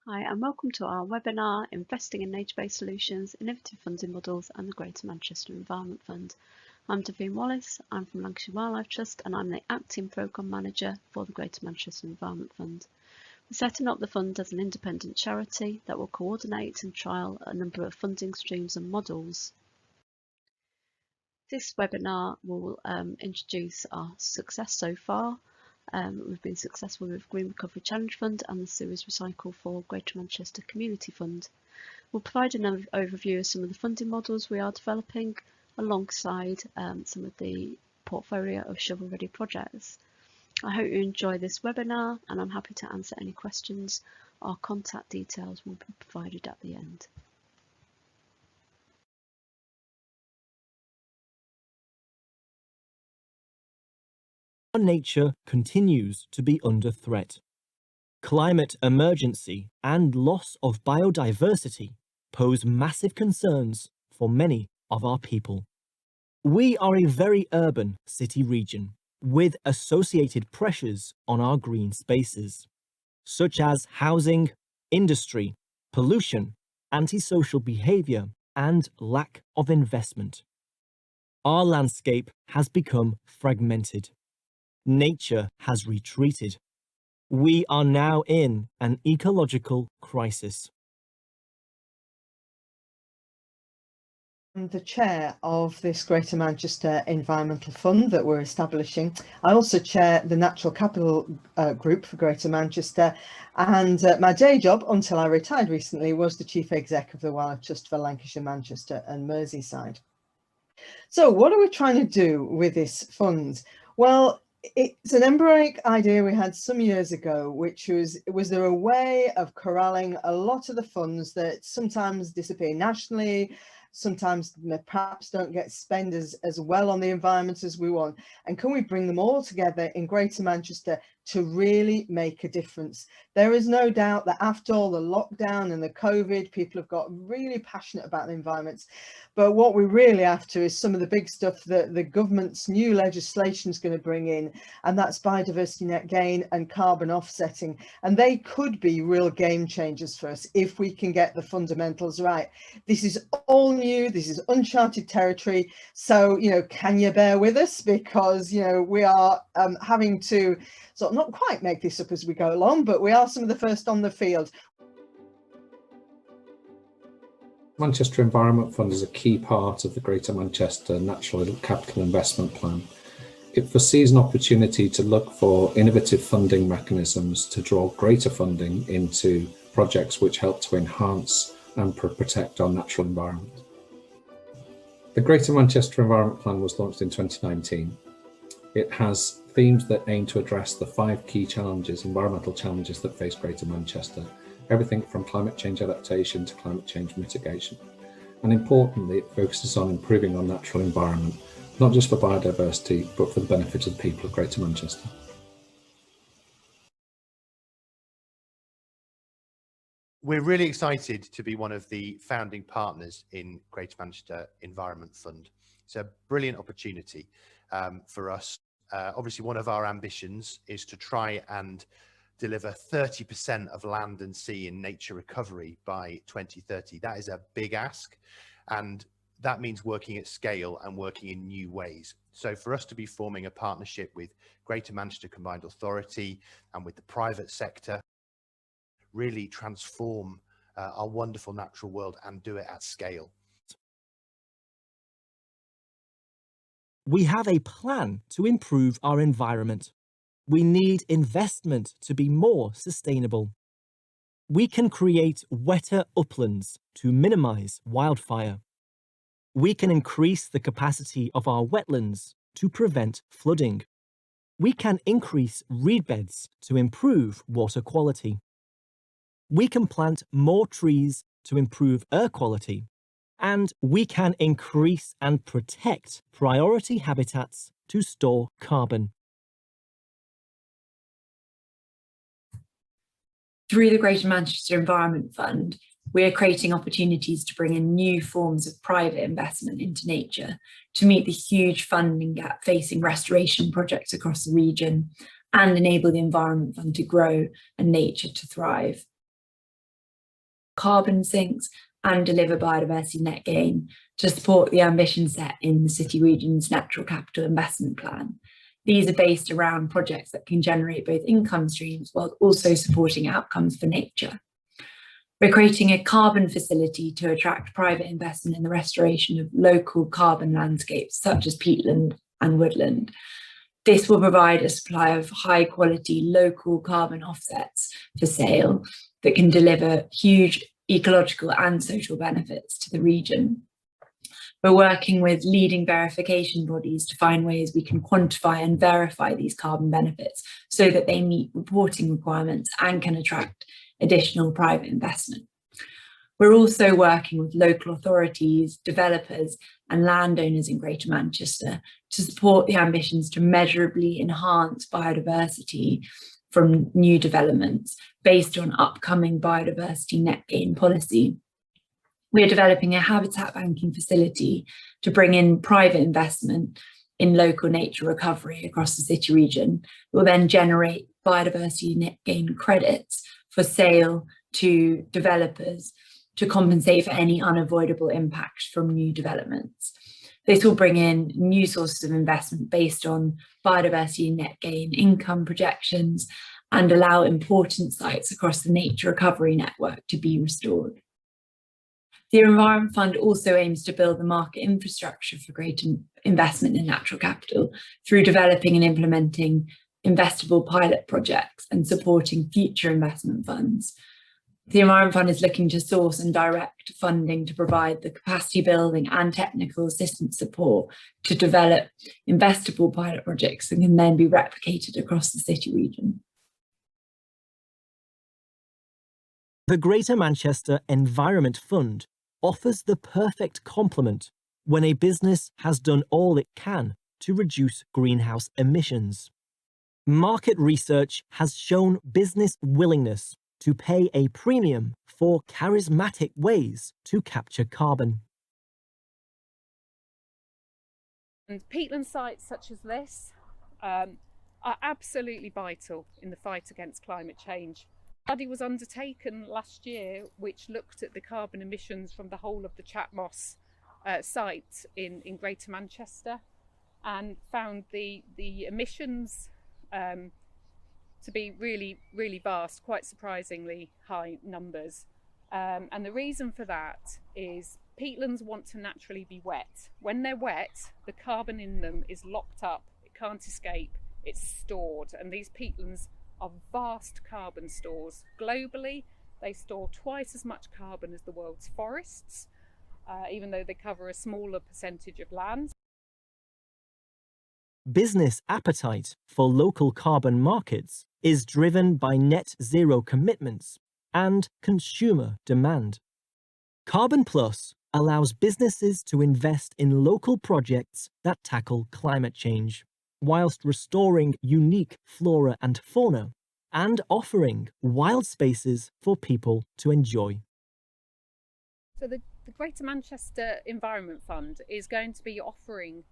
Hi, and welcome to our webinar, Investing in Nature-Based Solutions, Innovative Funding Models and the Greater Manchester Environment Fund. I'm Davine Wallace, I'm from Lancashire Wildlife Trust and I'm the Acting Programme Manager for the Greater Manchester Environment Fund. We're setting up the fund as an independent charity that will coordinate and trial a number of funding streams and models. This webinar will introduce our success so far. We've been successful with Green Recovery Challenge Fund and the Sewers Recycle for Greater Manchester Community Fund. We'll provide an overview of some of the funding models we are developing alongside some of the portfolio of shovel-ready projects. I hope you enjoy this webinar and I'm happy to answer any questions. Our contact details will be provided at the end. Nature continues to be under threat. Climate emergency and loss of biodiversity pose massive concerns for many of our people. We are a very urban city region with associated pressures on our green spaces, such as housing, industry, pollution, antisocial behaviour, and lack of investment. Our landscape has become fragmented. Nature has retreated. We are now in an ecological crisis. I'm the chair of this Greater Manchester Environmental Fund that we're establishing. I also chair the Natural Capital Group for Greater Manchester, and my day job, until I retired recently, was the Chief Exec of the Wildlife Trust for Lancashire, Manchester and Merseyside. So what are we trying to do with this fund? Well, it's an embryonic idea we had some years ago, which was there a way of corralling a lot of the funds that sometimes disappear nationally, sometimes perhaps don't get spent as well on the environment as we want, and can we bring them all together in Greater Manchester to really make a difference? There is no doubt that after all the lockdown and the COVID, people have got really passionate about the environment. But what we're really after is some of the big stuff that the government's new legislation is going to bring in, and that's biodiversity net gain and carbon offsetting. And they could be real game changers for us if we can get the fundamentals right. This is all new, this is uncharted territory. So, can you bear with us? Because, we are having to sort of not quite make this up as we go along, but we are some of the first on the field. Manchester Environment Fund is a key part of the Greater Manchester Natural Capital Investment Plan. It foresees an opportunity to look for innovative funding mechanisms to draw greater funding into projects which help to enhance and protect our natural environment. The Greater Manchester Environment Plan was launched in 2019. It has themes that aim to address the 5 key challenges, environmental challenges that face Greater Manchester. Everything from climate change adaptation to climate change mitigation. And importantly, it focuses on improving our natural environment, not just for biodiversity, but for the benefit of the people of Greater Manchester. We're really excited to be one of the founding partners in Greater Manchester Environment Fund. It's a brilliant opportunity for us. Obviously, one of our ambitions is to try and deliver 30% of land and sea in nature recovery by 2030. That is a big ask, and that means working at scale and working in new ways. So for us to be forming a partnership with Greater Manchester Combined Authority and with the private sector, really transform our wonderful natural world and do it at scale. We have a plan to improve our environment. We need investment to be more sustainable. We can create wetter uplands to minimise wildfire. We can increase the capacity of our wetlands to prevent flooding. We can increase reed beds to improve water quality. We can plant more trees to improve air quality. And we can increase and protect priority habitats to store carbon. Through the Greater Manchester Environment Fund, we are creating opportunities to bring in new forms of private investment into nature to meet the huge funding gap facing restoration projects across the region and enable the Environment Fund to grow and nature to thrive. carbon sinks and deliver biodiversity net gain to support the ambition set in the City Region's Natural Capital Investment Plan. These are based around projects that can generate both income streams while also supporting outcomes for nature. We're creating a carbon facility to attract private investment in the restoration of local carbon landscapes such as peatland and woodland. This will provide a supply of high quality local carbon offsets for sale that can deliver huge ecological and social benefits to the region. We're working with leading verification bodies to find ways we can quantify and verify these carbon benefits so that they meet reporting requirements and can attract additional private investment. We're also working with local authorities, developers and landowners in Greater Manchester to support the ambitions to measurably enhance biodiversity from new developments based on upcoming biodiversity net gain policy. We're developing a habitat banking facility to bring in private investment in local nature recovery across the City region. It will then generate biodiversity net gain credits for sale to developers to compensate for any unavoidable impacts from new developments. This will bring in new sources of investment based on biodiversity net gain income projections and allow important sites across the nature recovery network to be restored. The Environment Fund also aims to build the market infrastructure for greater investment in natural capital through developing and implementing investable pilot projects and supporting future investment funds. The Environment Fund is looking to source and direct funding to provide the capacity building and technical assistance support to develop investable pilot projects that can then be replicated across the City region. The Greater Manchester Environment Fund offers the perfect complement when a business has done all it can to reduce greenhouse emissions. Market research has shown business willingness to pay a premium for charismatic ways to capture carbon. And peatland sites such as this are absolutely vital in the fight against climate change. A study was undertaken last year which looked at the carbon emissions from the whole of the Chatmoss site in Greater Manchester and found the emissions to be really vast, quite surprisingly high numbers. And the reason for that is peatlands want to naturally be wet. When they're wet, the carbon in them is locked up, it can't escape, it's stored, and these peatlands are vast carbon stores. Globally, they store twice as much carbon as the world's forests, even though they cover a smaller percentage of land. Business appetite for local carbon markets is driven by net zero commitments and consumer demand. Carbon Plus allows businesses to invest in local projects that tackle climate change, whilst restoring unique flora and fauna and offering wild spaces for people to enjoy. So the Greater Manchester Environment Fund is going to be offering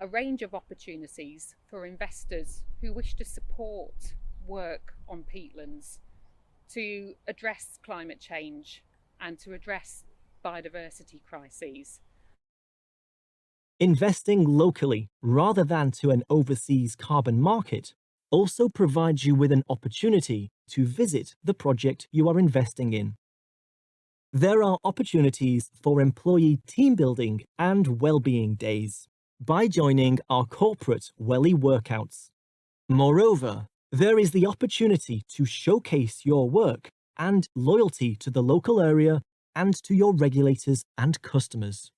a range of opportunities for investors who wish to support work on peatlands to address climate change and to address biodiversity crises. Investing locally rather than to an overseas carbon market also provides you with an opportunity to visit the project you are investing in. There are opportunities for employee team building and well-being days by joining our corporate Welly workouts. Moreover, there is the opportunity to showcase your work and loyalty to the local area and to your regulators and customers.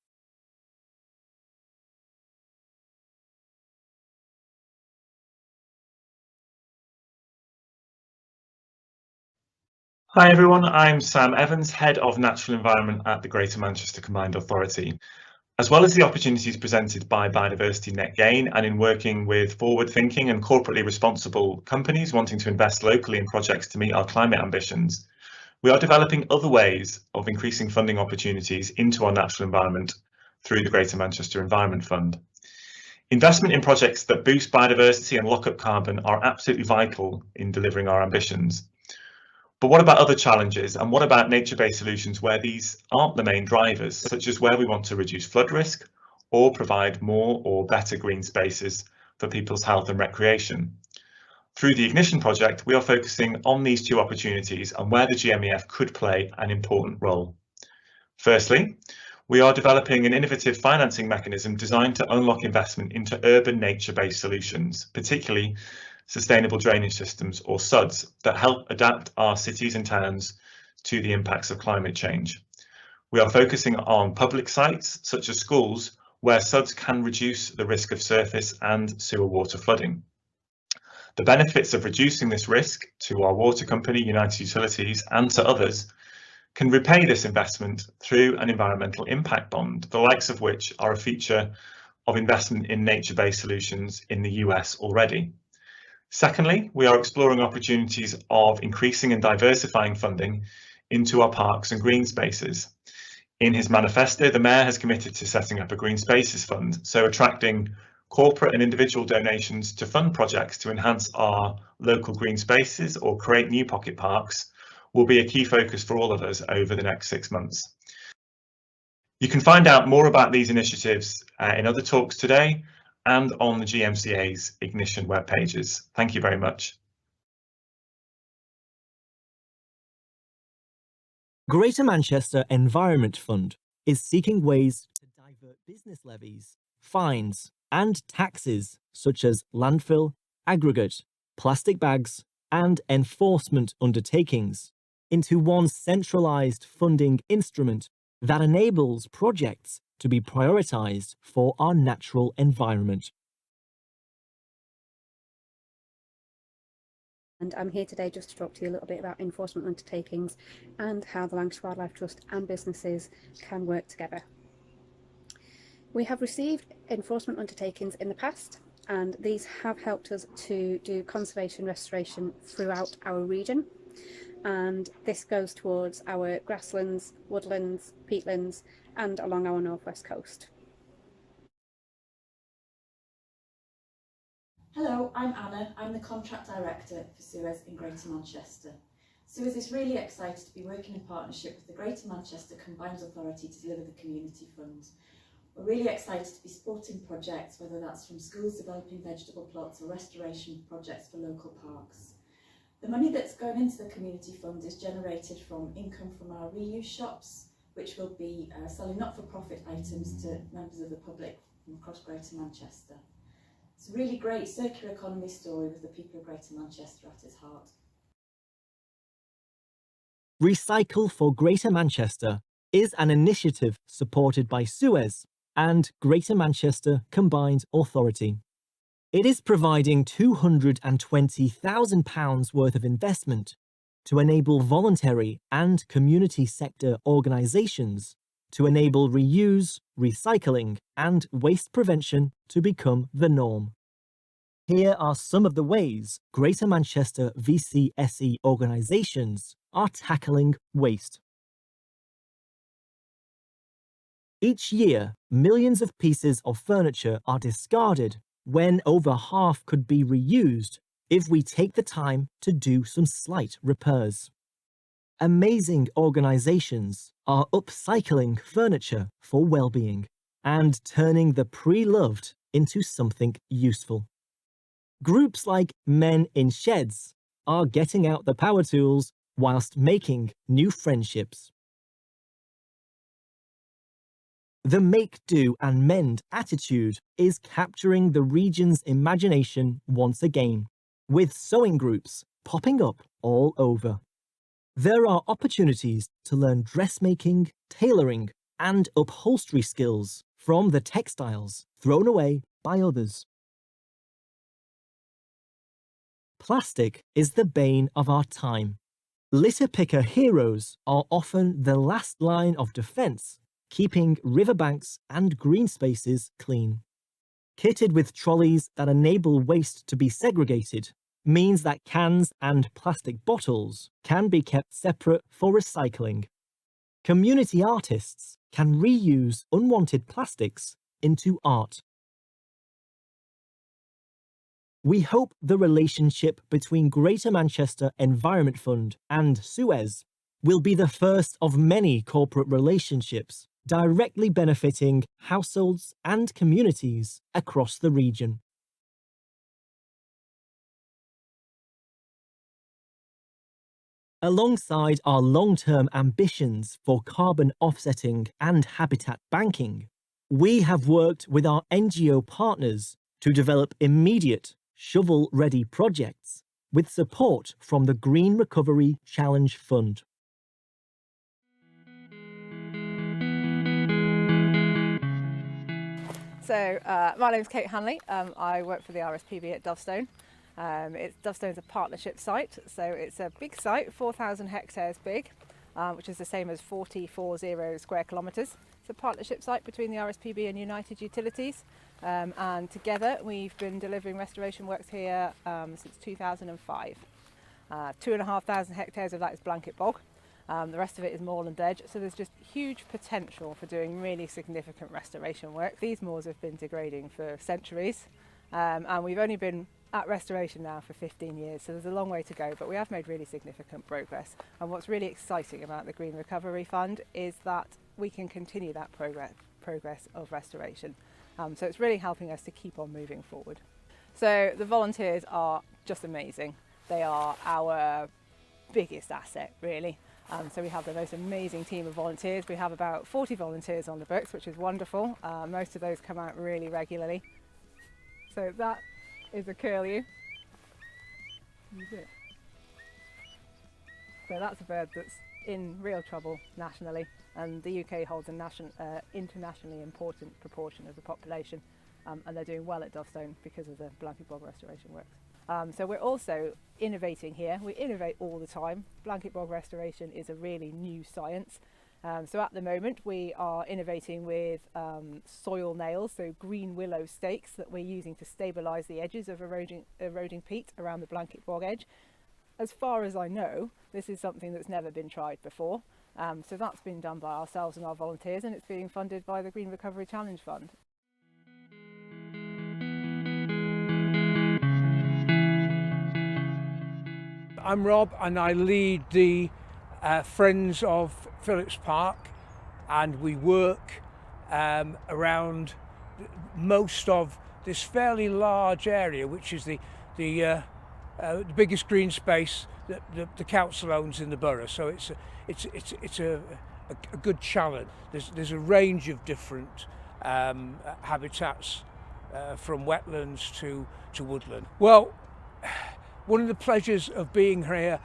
Hi everyone, I'm Sam Evans, Head of Natural Environment at the Greater Manchester Combined Authority. As well as the opportunities presented by Biodiversity Net Gain and in working with forward-thinking and corporately responsible companies wanting to invest locally in projects to meet our climate ambitions, we are developing other ways of increasing funding opportunities into our natural environment through the Greater Manchester Environment Fund. Investment in projects that boost biodiversity and lock up carbon are absolutely vital in delivering our ambitions. But what about other challenges, and what about nature-based solutions where these aren't the main drivers, such as where we want to reduce flood risk or provide more or better green spaces for people's health and recreation? Through the Ignition project, we are focusing on these two opportunities and where the GMEF could play an important role. Firstly, we are developing an innovative financing mechanism designed to unlock investment into urban nature-based solutions, particularly sustainable drainage systems, or SUDs, that help adapt our cities and towns to the impacts of climate change. We are focusing on public sites, such as schools, where SUDs can reduce the risk of surface and sewer water flooding. The benefits of reducing this risk to our water company, United Utilities, and to others can repay this investment through an environmental impact bond, the likes of which are a feature of investment in nature-based solutions in the US already. Secondly, we are exploring opportunities of increasing and diversifying funding into our parks and green spaces. In his manifesto, the Mayor has committed to setting up a Green Spaces Fund, so attracting corporate and individual donations to fund projects to enhance our local green spaces or create new pocket parks will be a key focus for all of us over the next 6 months. You can find out more about these initiatives in other talks today and on the GMCA's Ignition web pages. Thank you very much. Greater Manchester Environment Fund is seeking ways to divert business levies, fines, and taxes such as landfill, aggregate, plastic bags, and enforcement undertakings into one centralised funding instrument that enables projects to be prioritised for our natural environment. And I'm here today just to talk to you a little bit about enforcement undertakings and how the Lancashire Wildlife Trust and businesses can work together. We have received enforcement undertakings in the past, and these have helped us to do conservation restoration throughout our region. And this goes towards our grasslands, woodlands, peatlands, and along our northwest coast. Hello, I'm Anna. I'm the Contract Director for Suez in Greater Manchester. Suez is really excited to be working in partnership with the Greater Manchester Combined Authority to deliver the Community Fund. We're really excited to be supporting projects, whether that's from schools developing vegetable plots or restoration projects for local parks. The money that's going into the Community Fund is generated from income from our reuse shops, which will be selling not-for-profit items to members of the public from across Greater Manchester. It's a really great circular economy story with the people of Greater Manchester at its heart. Recycle for Greater Manchester is an initiative supported by Suez and Greater Manchester Combined Authority. It is providing £220,000 worth of investment to enable voluntary and community sector organisations to enable reuse, recycling and waste prevention to become the norm. Here are some of the ways Greater Manchester VCSE organisations are tackling waste. Each year, millions of pieces of furniture are discarded when over half could be reused if we take the time to do some slight repairs. Amazing organisations are upcycling furniture for well-being and turning the pre-loved into something useful. Groups like Men in Sheds are getting out the power tools whilst making new friendships. The make, do and mend attitude is capturing the region's imagination once again, with sewing groups popping up all over. There are opportunities to learn dressmaking, tailoring and upholstery skills from the textiles thrown away by others. Plastic is the bane of our time. Litter picker heroes are often the last line of defence, keeping riverbanks and green spaces clean. Kitted with trolleys that enable waste to be segregated means that cans and plastic bottles can be kept separate for recycling. Community artists can reuse unwanted plastics into art. We hope the relationship between Greater Manchester Environment Fund and Suez will be the first of many corporate relationships directly benefiting households and communities across the region. Alongside our long-term ambitions for carbon offsetting and habitat banking, we have worked with our NGO partners to develop immediate shovel-ready projects with support from the Green Recovery Challenge Fund. So my name is Kate Hanley. I work for the RSPB at Dovestone. Dovestone's a partnership site, so it's a big site, 4,000 hectares big, which is the same as 440 square kilometres. It's a partnership site between the RSPB and United Utilities, and together we've been delivering restoration works here since 2005. 2,500 hectares of that is blanket bog. The rest of it is moorland edge, so there's just huge potential for doing really significant restoration work. These moors have been degrading for centuries, and we've only been at restoration now for 15 years, so there's a long way to go, but we have made really significant progress. And what's really exciting about the Green Recovery Fund is that we can continue that progress of restoration. So it's really helping us to keep on moving forward. So the volunteers are just amazing. They are our biggest asset, really. So we have the most amazing team of volunteers. We have about 40 volunteers on the books, which is wonderful. Most of those come out really regularly. So that is a curlew. So that's a bird that's in real trouble nationally, and the UK holds an internationally important proportion of the population, and they're doing well at Dovestone because of the blanket bog restoration works. So we're also innovating here. We innovate all the time. Blanket bog restoration is a really new science. So at the moment we are innovating with soil nails, so green willow stakes that we're using to stabilise the edges of eroding peat around the blanket bog edge. As far as I know, this is something that's never been tried before. So that's been done by ourselves and our volunteers, and it's being funded by the Green Recovery Challenge Fund. I'm Rob and I lead the Friends of Phillips Park, and we work around most of this fairly large area, which is the biggest green space that the council owns in the borough. So it's a good challenge. There's a range of different habitats, from wetlands to woodland. Well, one of the pleasures of being here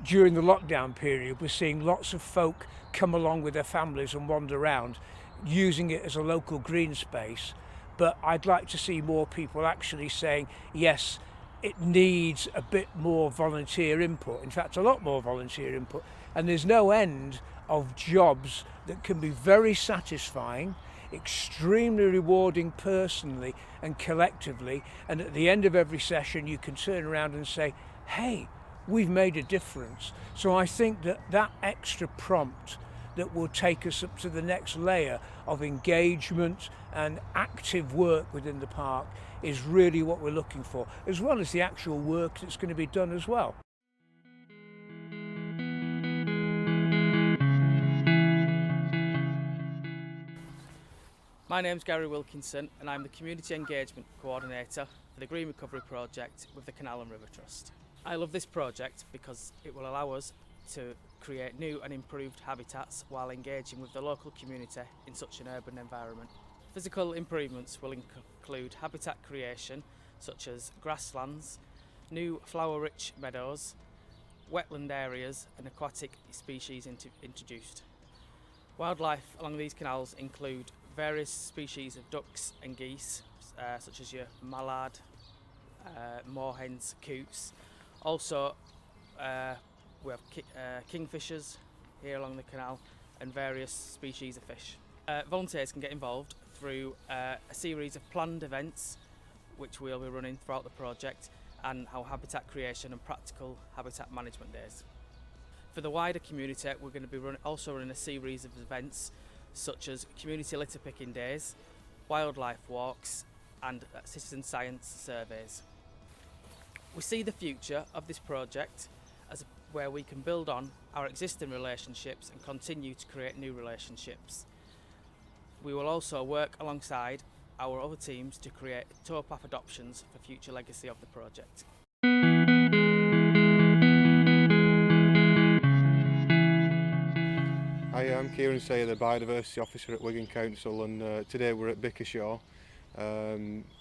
during the lockdown period was seeing lots of folk come along with their families and wander around, using it as a local green space. But I'd like to see more people actually saying, yes, it needs a bit more volunteer input. In fact, a lot more volunteer input. And there's no end of jobs that can be very satisfying, extremely rewarding personally and collectively, and at the end of every session you can turn around and say, hey, we've made a difference. So I think that extra prompt that will take us up to the next layer of engagement and active work within the park is really what we're looking for, as well as the actual work that's going to be done as well. My name's Gary Wilkinson and I'm the Community Engagement Coordinator for the Green Recovery Project with the Canal and River Trust. I love this project because it will allow us to create new and improved habitats while engaging with the local community in such an urban environment. Physical improvements will include habitat creation such as grasslands, new flower-rich meadows, wetland areas and aquatic species introduced. Wildlife along these canals include various species of ducks and geese, such as your mallard, moorhens, coots. Also, we have kingfishers here along the canal and various species of fish. Volunteers can get involved through a series of planned events which we'll be running throughout the project, and our habitat creation and practical habitat management days. For the wider community, we're going to be also running a series of events such as community litter picking days, wildlife walks and citizen science surveys. We see the future of this project as where we can build on our existing relationships and continue to create new relationships. We will also work alongside our other teams to create towpath adoptions for future legacy of the project. Hi, I'm Kieran Sayer, the Biodiversity Officer at Wigan Council, and today we're at Bickershaw.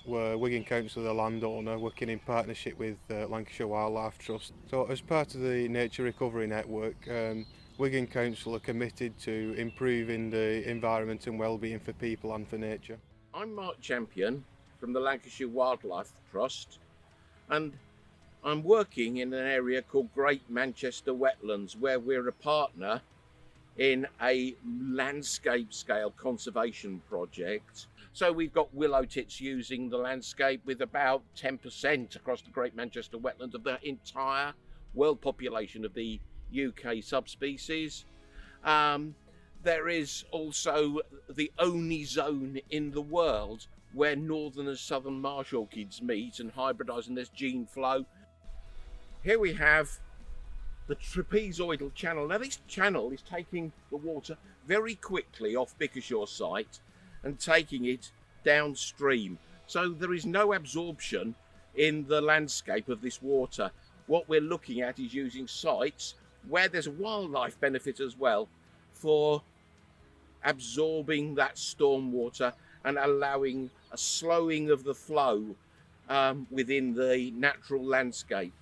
We're Wigan Council, the landowner, working in partnership with Lancashire Wildlife Trust. So as part of the Nature Recovery Network, Wigan Council are committed to improving the environment and wellbeing for people and for nature. I'm Mark Champion from the Lancashire Wildlife Trust, and I'm working in an area called Great Manchester Wetlands, where we're a partner in a landscape scale conservation project. So we've got willow tits using the landscape, with about 10% across the Great Manchester Wetlands of the entire world population of the UK subspecies. There is also the only zone in the world where northern and southern marsh orchids meet and hybridise, and there's gene flow. Here we have the trapezoidal channel. Now this channel is taking the water very quickly off Bickershaw site and taking it downstream. So there is no absorption in the landscape of this water. What we're looking at is using sites where there's a wildlife benefit as well for absorbing that storm water and allowing a slowing of the flow within the natural landscape.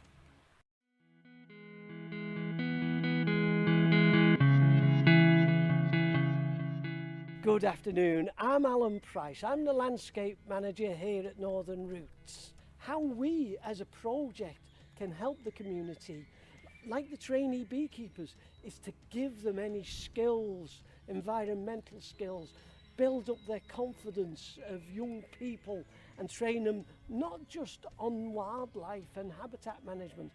Good afternoon, I'm Alan Price. I'm the Landscape Manager here at Northern Roots. How we as a project can help the community, like the trainee beekeepers, is to give them any skills, environmental skills, build up their confidence of young people and train them not just on wildlife and habitat management,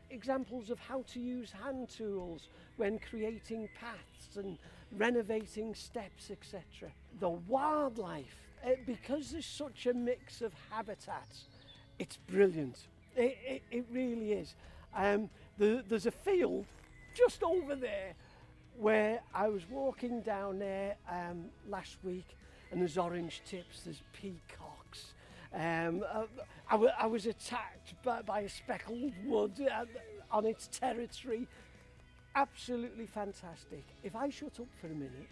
examples of how to use hand tools when creating paths and renovating steps, etc. The wildlife, because there's such a mix of habitats, it's brilliant. It really is. There's a field just over there where I was walking down there last week, and there's orange tips, there's peacocks. I was attacked by a speckled wood on its territory. Absolutely fantastic. If I shut up for a minute,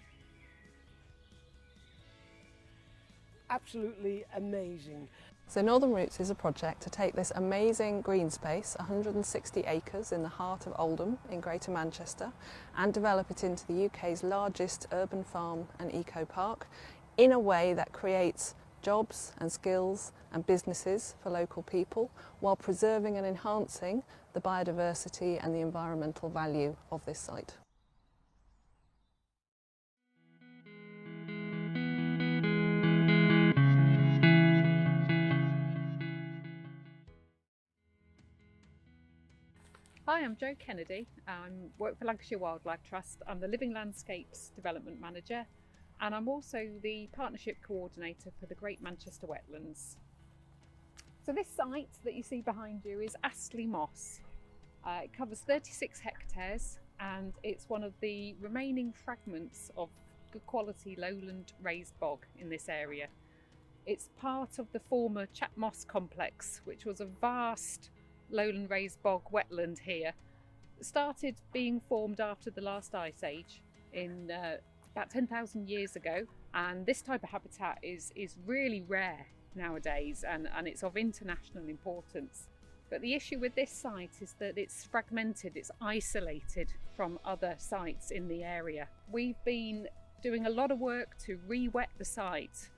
absolutely amazing. So Northern Roots is a project to take this amazing green space, 160 acres in the heart of Oldham in Greater Manchester, and develop it into the UK's largest urban farm and eco park in a way that creates jobs and skills and businesses for local people, while preserving and enhancing the biodiversity and the environmental value of this site. Hi, I'm Jo Kennedy. I work for Lancashire Wildlife Trust. I'm the Living Landscapes Development Manager, and I'm also the Partnership Coordinator for the Great Manchester Wetlands. So this site that you see behind you is Astley Moss. It covers 36 hectares, and it's one of the remaining fragments of good quality lowland raised bog in this area. It's part of the former Chat Moss complex, which was a vast lowland raised bog wetland here. It started being formed after the last ice age in about 10,000 years ago, and this type of habitat is really rare nowadays, and it's of international importance. But the issue with this site is that it's fragmented, it's isolated from other sites in the area. We've been doing a lot of work to re-wet the site.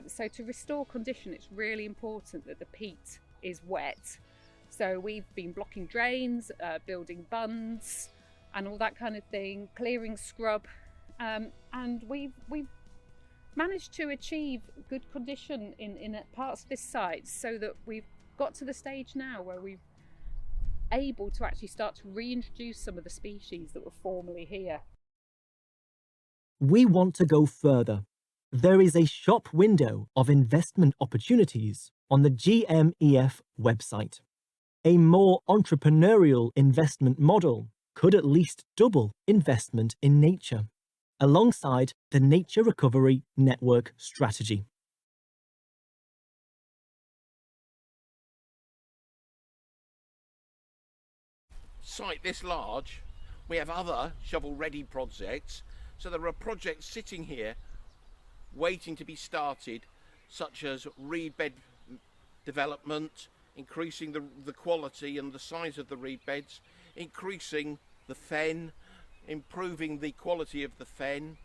So to restore condition, it's really important that the peat is wet. So we've been blocking drains, building bunds and all that kind of thing, clearing scrub, and we've managed to achieve good condition in parts of this site, so that we've got to the stage now where we're able to actually start to reintroduce some of the species that were formerly here. We want to go further. There is a shop window of investment opportunities on the Gmef website. A more entrepreneurial investment model could at least double investment in nature, alongside the Nature Recovery Network strategy. Site this large, we have other shovel-ready projects, so there are projects sitting here waiting to be started, such as reed bed development, increasing the quality and the size of the reed beds, increasing the fen, improving the quality of the fen,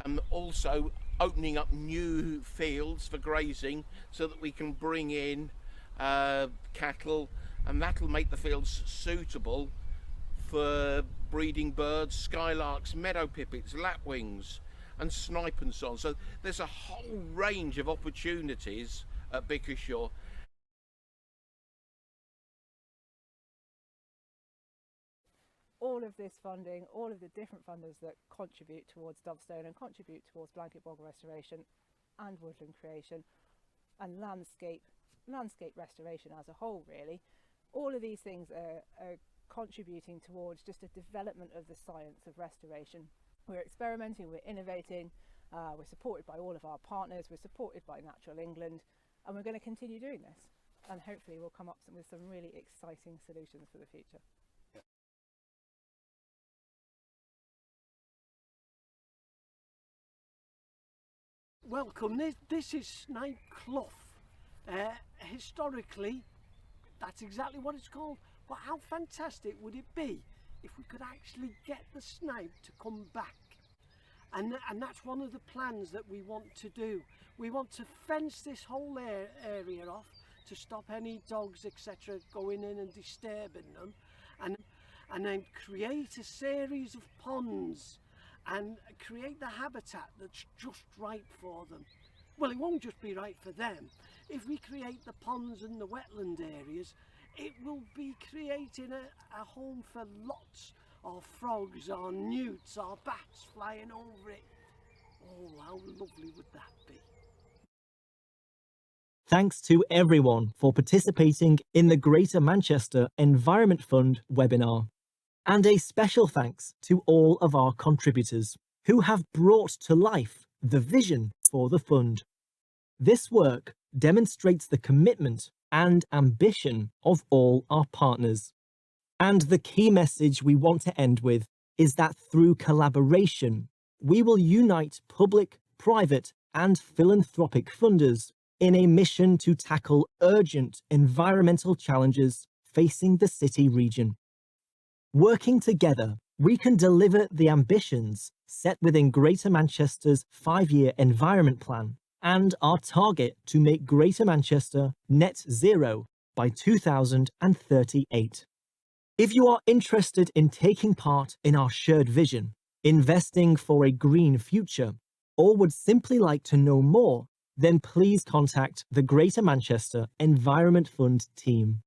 and also opening up new fields for grazing so that we can bring in cattle, and that'll make the fields suitable for breeding birds, skylarks, meadow pipits, lapwings and snipe and so on. So there's a whole range of opportunities at Bickershaw. All of this funding, all of the different funders that contribute towards Dovestone and contribute towards blanket bog restoration and woodland creation and landscape restoration as a whole, really, all of these things are contributing towards just a development of the science of restoration. We're experimenting, we're innovating, we're supported by all of our partners, we're supported by Natural England, and we're going to continue doing this, and hopefully we'll come up with some really exciting solutions for the future. Welcome, this is Snipe Clough. Historically, that's exactly what it's called, but how fantastic would it be if we could actually get the snipe to come back? And that's one of the plans that we want to do. We want to fence this whole area off to stop any dogs, etc., going in and disturbing them, and then create a series of ponds and create the habitat that's just right for them. Well, it won't just be right for them. If we create the ponds and the wetland areas, it will be creating a home for lots of frogs or newts or bats flying over it. Oh, how lovely would that be? Thanks to everyone for participating in the Greater Manchester Environment Fund webinar. And a special thanks to all of our contributors who have brought to life the vision for the fund. This work demonstrates the commitment and ambition of all our partners. And the key message we want to end with is that through collaboration, we will unite public, private, and philanthropic funders in a mission to tackle urgent environmental challenges facing the city region. Working together, we can deliver the ambitions set within Greater Manchester's 5-year environment plan and our target to make Greater Manchester net zero by 2038. If you are interested in taking part in our shared vision, investing for a green future, or would simply like to know more, then please contact the Greater Manchester Environment Fund team.